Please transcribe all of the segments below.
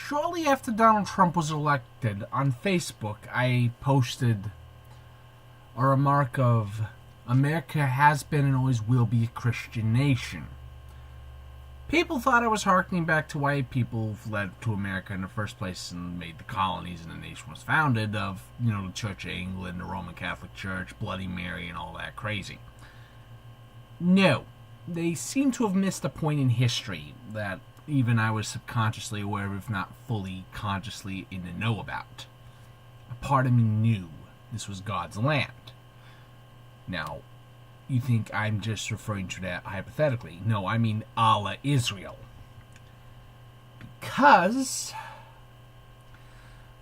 Shortly after Donald Trump was elected, on Facebook, I posted a remark of, America has been and always will be a Christian nation. People thought I was harkening back to why people fled to America in the first place and made the colonies and the nation was founded of, the Church of England, the Roman Catholic Church, Bloody Mary, and all that crazy. No, they seem to have missed a point in history that even I was subconsciously aware of, if not fully consciously in the know about. A part of me knew this was God's land. Now, you think I'm just referring to that hypothetically. No, I mean Allah Israel. Because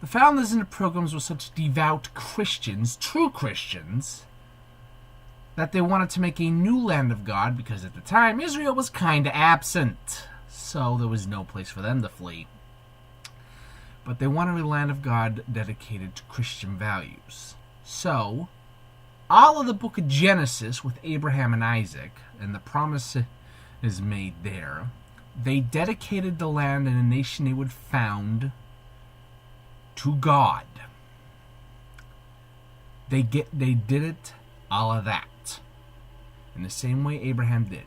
the founders and the pilgrims were such devout Christians, true Christians, that they wanted to make a new land of God, because at the time Israel was kind of absent. So there was no place for them to flee. But they wanted a land of God dedicated to Christian values. So all of the book of Genesis with Abraham and Isaac, and the promise is made there, they dedicated the land and the nation they would found to God. They did it, all of that. In the same way Abraham did.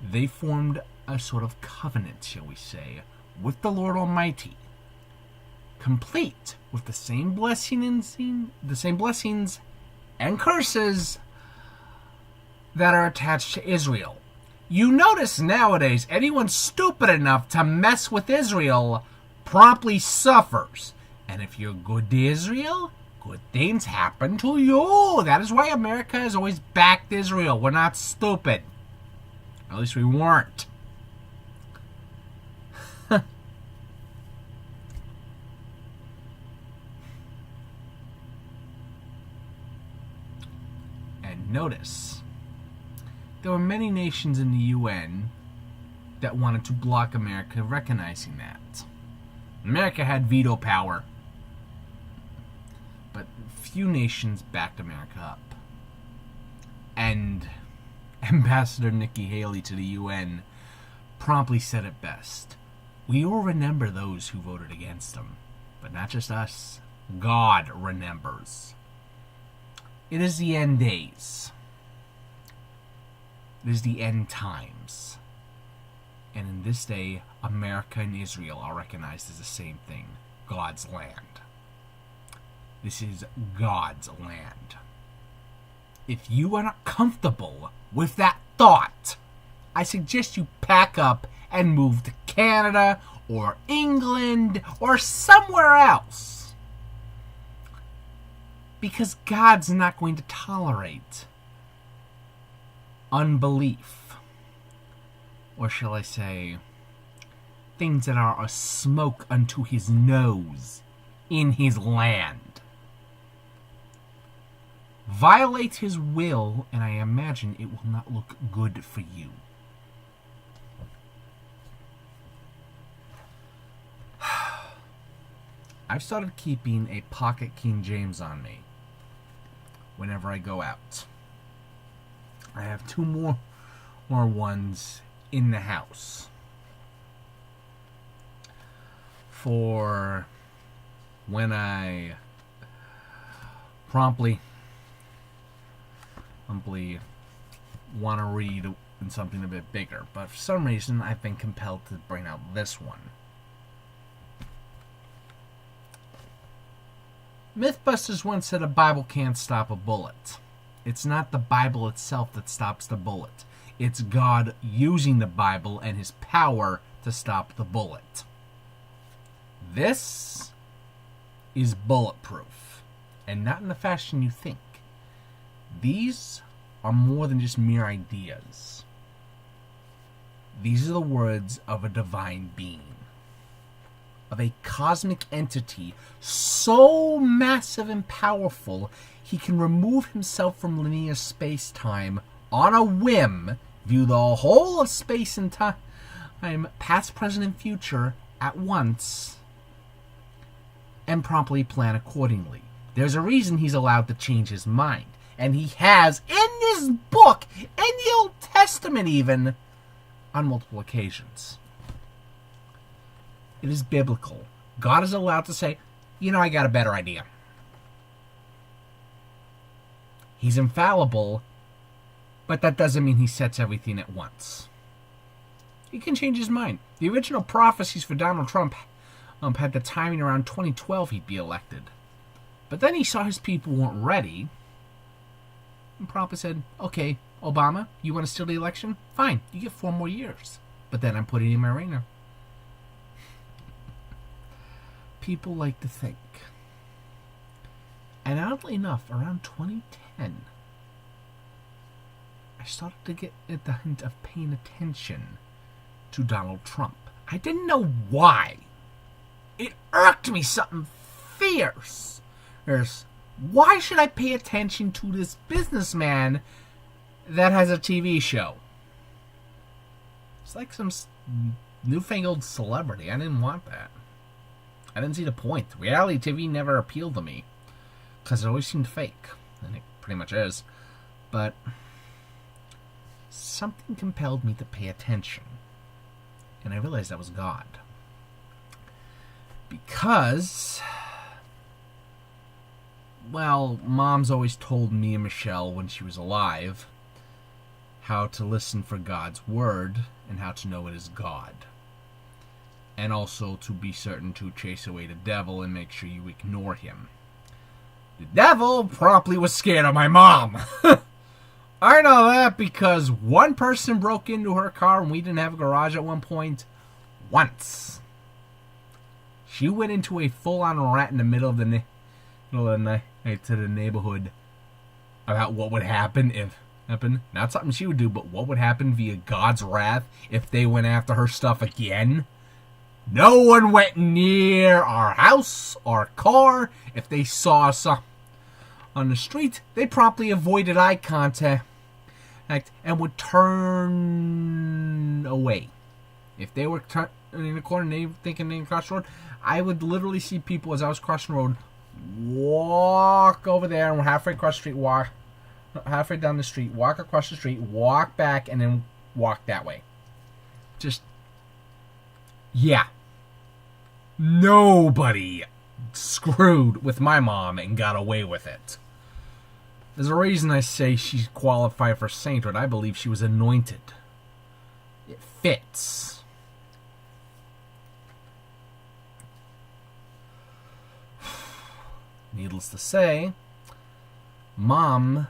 They formed a sort of covenant, shall we say, with the Lord Almighty, complete with the same blessings and curses that are attached to Israel. You notice nowadays anyone stupid enough to mess with Israel promptly suffers. And if you're good to Israel, good things happen to you. That is why America has always backed Israel. We're not stupid. At least we weren't. And notice, there were many nations in the UN that wanted to block America recognizing that. America had veto power, but few nations backed America up. And Ambassador Nikki Haley to the UN promptly said it best. We will remember those who voted against them, but not just us. God remembers. It is the end days. It is the end times. And in this day, America and Israel are recognized as the same thing. God's land. This is God's land. If you are not comfortable with that thought, I suggest you pack up and move to Canada or England or somewhere else. Because God's not going to tolerate unbelief. Or shall I say, things that are a smoke unto his nose in his land. Violate his will, and I imagine it will not look good for you. I've started keeping a pocket King James on me whenever I go out. I have two more ones in the house for when I promptly want to read in something a bit bigger, but for some reason I've been compelled to bring out this one. Mythbusters once said a Bible can't stop a bullet. It's not the Bible itself that stops the bullet. It's God using the Bible and his power to stop the bullet. This is bulletproof, and not in the fashion you think. These are more than just mere ideas. These are the words of a divine being, of a cosmic entity so massive and powerful he can remove himself from linear space-time on a whim, view the whole of space and time, past, present, and future at once, and promptly plan accordingly. There's a reason he's allowed to change his mind, and he has in this book, in the Old Testament even, on multiple occasions. It is biblical. God is allowed to say, I got a better idea. He's infallible, but that doesn't mean he sets everything at once. He can change his mind. The original prophecies for Donald Trump had the timing around 2012 he'd be elected. But then he saw his people weren't ready and promptly said, okay, Obama, you want to steal the election? Fine, you get 4 more years. But then I'm putting in my reigner. People like to think. And oddly enough, around 2010, I started to get at the hint of paying attention to Donald Trump. I didn't know why. It irked me something fierce. Why should I pay attention to this businessman that has a TV show? It's like some newfangled celebrity. I didn't want that. I didn't see the point. Reality TV never appealed to me because it always seemed fake, and it pretty much is. But something compelled me to pay attention, and I realized that was God. Because, well, Mom's always told me and Michelle when she was alive how to listen for God's word and how to know it is God. And also to be certain to chase away the devil and make sure you ignore him. The devil promptly was scared of my mom. I know that because one person broke into her car and we didn't have a garage at one point. Once. She went into a full-on rat in the middle of the night to the neighborhood about what would happen if... Not something she would do, but what would happen via God's wrath if they went after her stuff again. No one went near our house, our car. If they saw us on the street, they promptly avoided eye contact and would turn away. If they were in the corner and they thinking they crossed the road, I would literally see people as I was crossing the road walk over there and halfway across the street, walk halfway down the street, walk across the street, walk back, and then walk that way. Just, yeah. Nobody screwed with my mom and got away with it. There's a reason I say she's qualified for sainthood. I believe she was anointed. It fits. Needless to say, Mom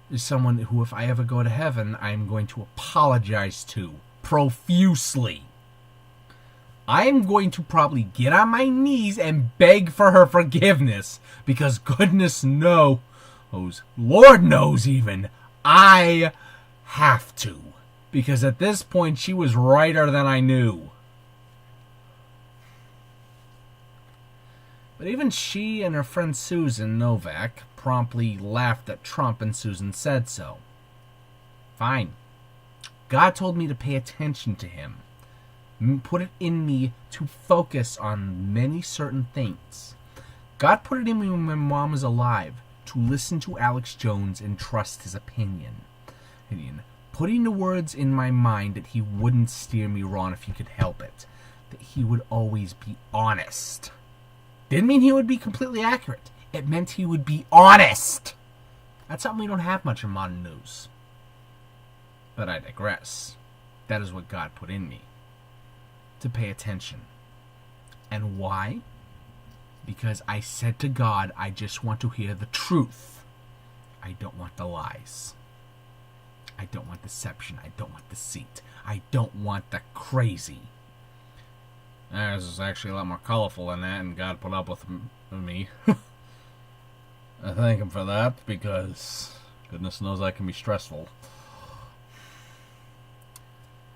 is someone who, if I ever go to heaven, I am going to apologize to profusely. I am going to probably get on my knees and beg for her forgiveness because goodness knows, Lord knows even, I have to. Because at this point, she was righter than I knew. But even she and her friend Susan Novak promptly laughed at Trump, and Susan said so. Fine. God told me to pay attention to him. Put it in me to focus on many certain things. God put it in me when my mom was alive to listen to Alex Jones and trust his opinion. Putting the words in my mind that he wouldn't steer me wrong if he could help it. That he would always be honest. Didn't mean he would be completely accurate. It meant he would be honest. That's something we don't have much in modern news. But I digress. That is what God put in me. To pay attention. And why? Because I said to God, I just want to hear the truth. I don't want the lies. I don't want deception. I don't want deceit. I don't want the crazy. This is actually a lot more colorful than that, and God put up with me. I thank him for that, because goodness knows I can be stressful.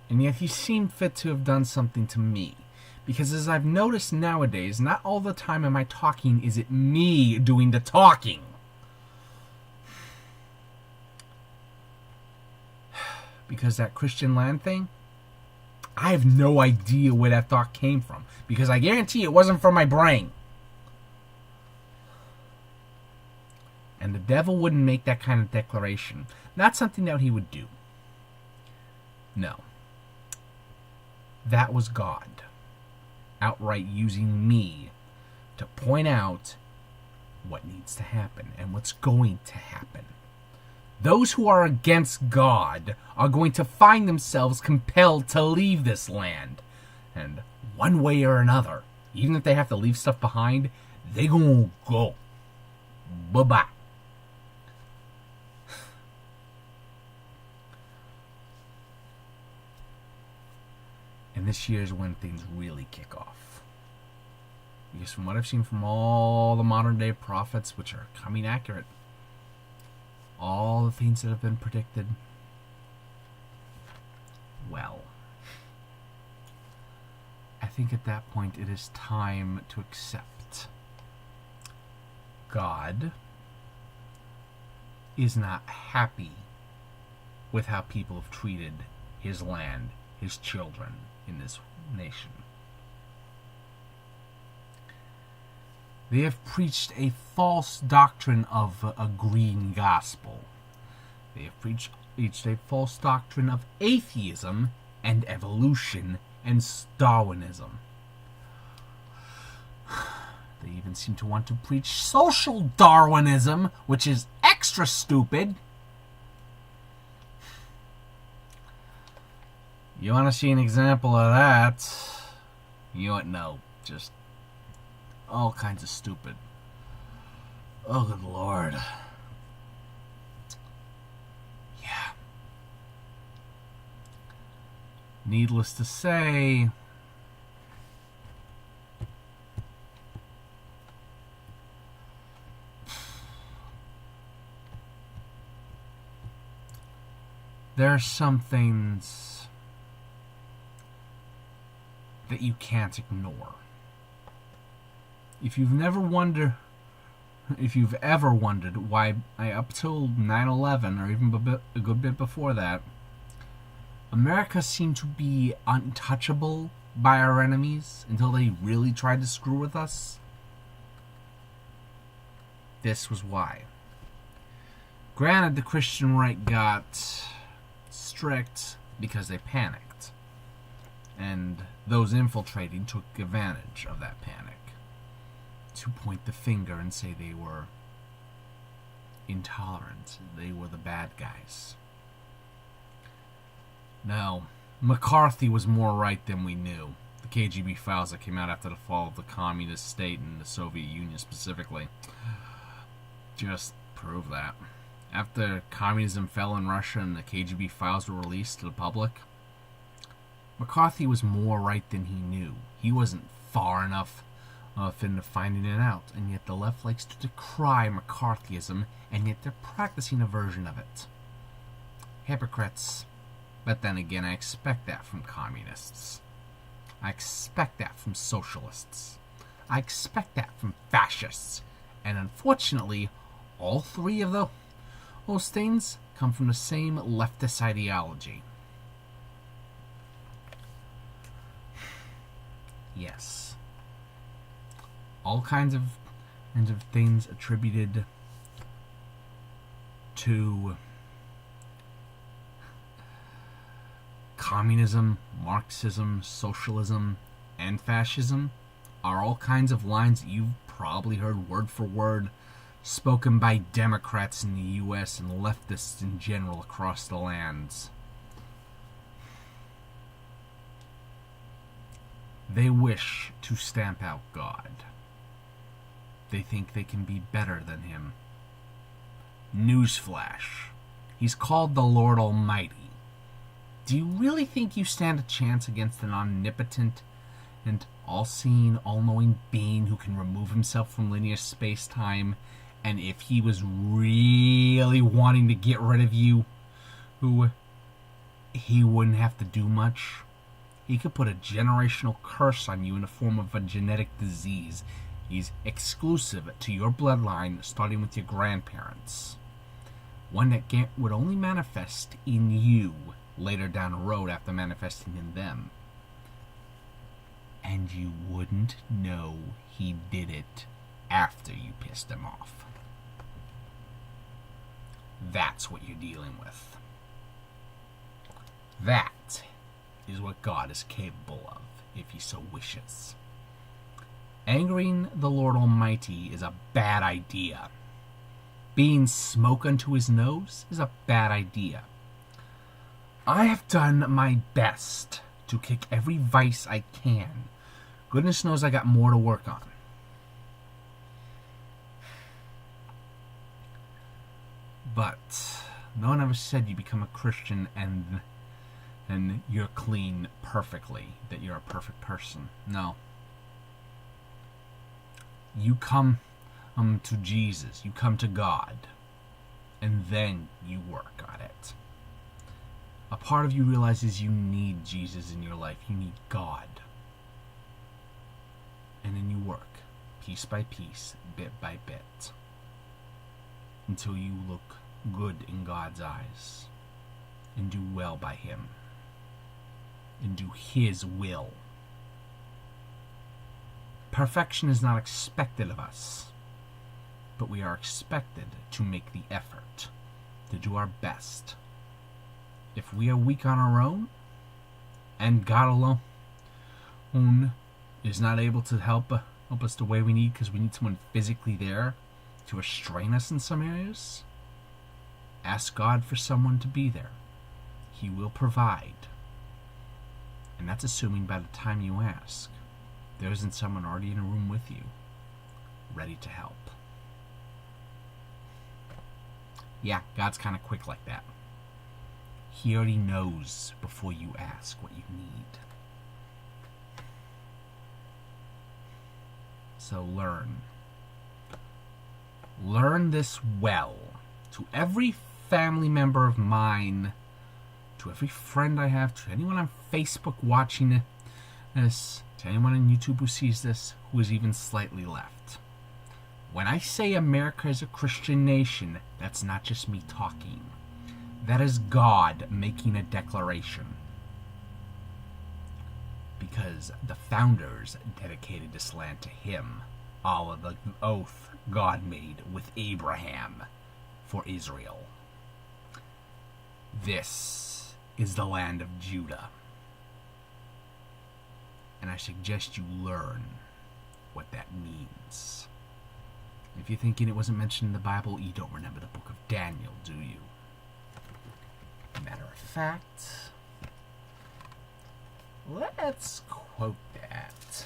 And yet he seemed fit to have done something to me. Because as I've noticed nowadays, not all the time am I talking, is it me doing the talking. Because that Christian land thing, I have no idea where that thought came from. Because I guarantee it wasn't from my brain. And the devil wouldn't make that kind of declaration. Not something that he would do. No. That was God. outright using me to point out what needs to happen and what's going to happen. Those who are against God are going to find themselves compelled to leave this land. And one way or another, even if they have to leave stuff behind, they gonna go. Bye-bye. And this year is when things really kick off. Because from what I've seen from all the modern day prophets, which are coming accurate, all the things that have been predicted, well, I think at that point it is time to accept God is not happy with how people have treated his land, his children in this nation. They have preached a false doctrine of a green gospel. They have preached a false doctrine of atheism and evolution and Darwinism. They even seem to want to preach social Darwinism, which is extra stupid. You want to see an example of that? You don't know. Just all kinds of stupid. Oh, good Lord. Yeah. Needless to say, there are some things that you can't ignore. If you've ever wondered why up till 9/11 or even a good bit before that, America seemed to be untouchable by our enemies until they really tried to screw with us, this was why. Granted, the Christian right got strict because they panicked, and those infiltrating took advantage of that panic to point the finger and say they were intolerant, they were the bad guys. No, McCarthy was more right than we knew. The KGB files that came out after the fall of the communist state and the Soviet Union specifically just prove that. After communism fell in Russia and the KGB files were released to the public, McCarthy was more right than he knew. He wasn't far enough into finding it out, and yet the left likes to decry McCarthyism, and yet they're practicing a version of it. Hypocrites. But then again, I expect that from communists. I expect that from socialists. I expect that from fascists. And unfortunately, all three of those things come from the same leftist ideology. Yes. All kinds of things attributed to communism, Marxism, socialism, and fascism are all kinds of lines that you've probably heard word for word spoken by Democrats in the U.S. and leftists in general across the lands. They wish to stamp out God. They think they can be better than him. Newsflash. He's called the Lord Almighty. Do you really think you stand a chance against an omnipotent and all-seeing, all-knowing being who can remove himself from linear space-time, and if he was really wanting to get rid of you, he wouldn't have to do much? He could put a generational curse on you in the form of a genetic disease. He's exclusive to your bloodline, starting with your grandparents. One that would only manifest in you later down the road after manifesting in them. And you wouldn't know he did it after you pissed him off. That's what you're dealing with. That is what God is capable of, if he so wishes. Angering the Lord Almighty is a bad idea. Being smoke unto his nose is a bad idea. I have done my best to kick every vice I can. Goodness knows I got more to work on. But no one ever said you become a Christian and you're clean perfectly, that you're a perfect person. No. You come to Jesus, you come to God, and then you work on it. A part of you realizes you need Jesus in your life. You need God. And then you work, piece by piece, bit by bit, until you look good in God's eyes, and do well by Him, and do His will. Perfection is not expected of us, but we are expected to make the effort, to do our best. If we are weak on our own, and God alone is not able to help us the way we need, because we need someone physically there to restrain us in some areas, ask God for someone to be there. He will provide. And that's assuming by the time you ask, there isn't someone already in a room with you, ready to help. Yeah, God's kind of quick like that. He already knows before you ask what you need. So learn. Learn this well. To every family member of mine, to every friend I have, to anyone on Facebook watching this, to anyone on YouTube who sees this, who is even slightly left. When I say America is a Christian nation, that's not just me talking. That is God making a declaration. Because the founders dedicated this land to Him. All of the oath God made with Abraham for Israel. This is the land of Judah. And I suggest you learn what that means. If you're thinking it wasn't mentioned in the Bible, you don't remember the book of Daniel, do you? Matter of fact, let's quote that.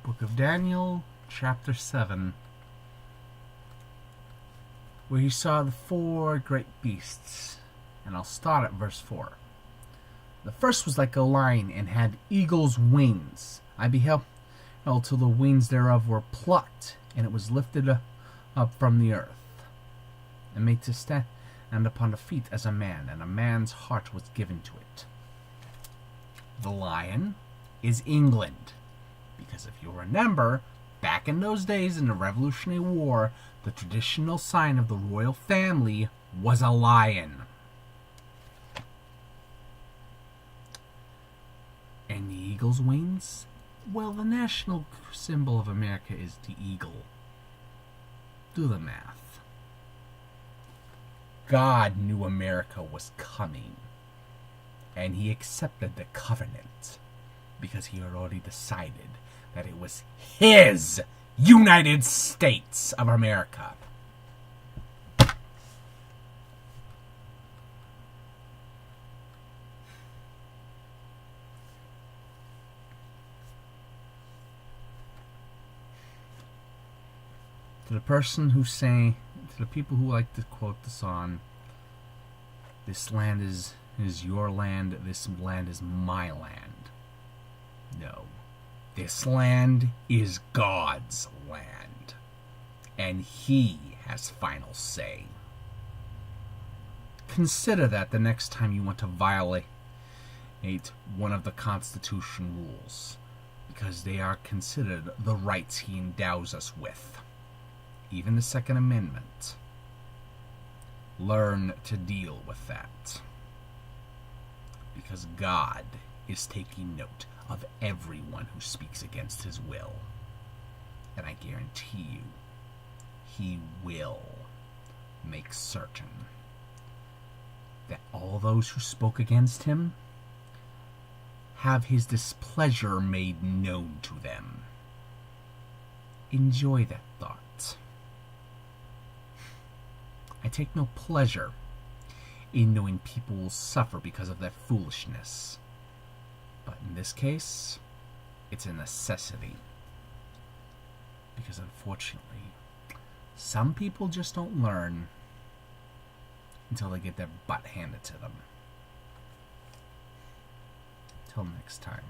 Book of Daniel, chapter 7, where he saw the 4 great beasts. And I'll start at verse 4. The first was like a lion, and had eagle's wings. I beheld till the wings thereof were plucked, and it was lifted up from the earth, and made to stand upon the feet as a man, and a man's heart was given to it. The lion is England. Because if you'll remember, back in those days in the Revolutionary War, the traditional sign of the royal family was a lion. And the eagle's wings? Well, the national symbol of America is the eagle. Do the math. God knew America was coming, and He accepted the covenant because He had already decided that it was His United States of America. To the person who say, to the people who like to quote the song, this land is your land, this land is my land. No. This land is God's land, and He has final say. Consider that the next time you want to violate one of the Constitution rules, because they are considered the rights He endows us with, even the Second Amendment. learn to deal with that. Because God is taking note of everyone who speaks against his will. And I guarantee you, he will make certain that all those who spoke against him have his displeasure made known to them. Enjoy that thought. I take no pleasure in knowing people will suffer because of their foolishness. But in this case, it's a necessity. Because unfortunately, some people just don't learn until they get their butt handed to them. Till next time.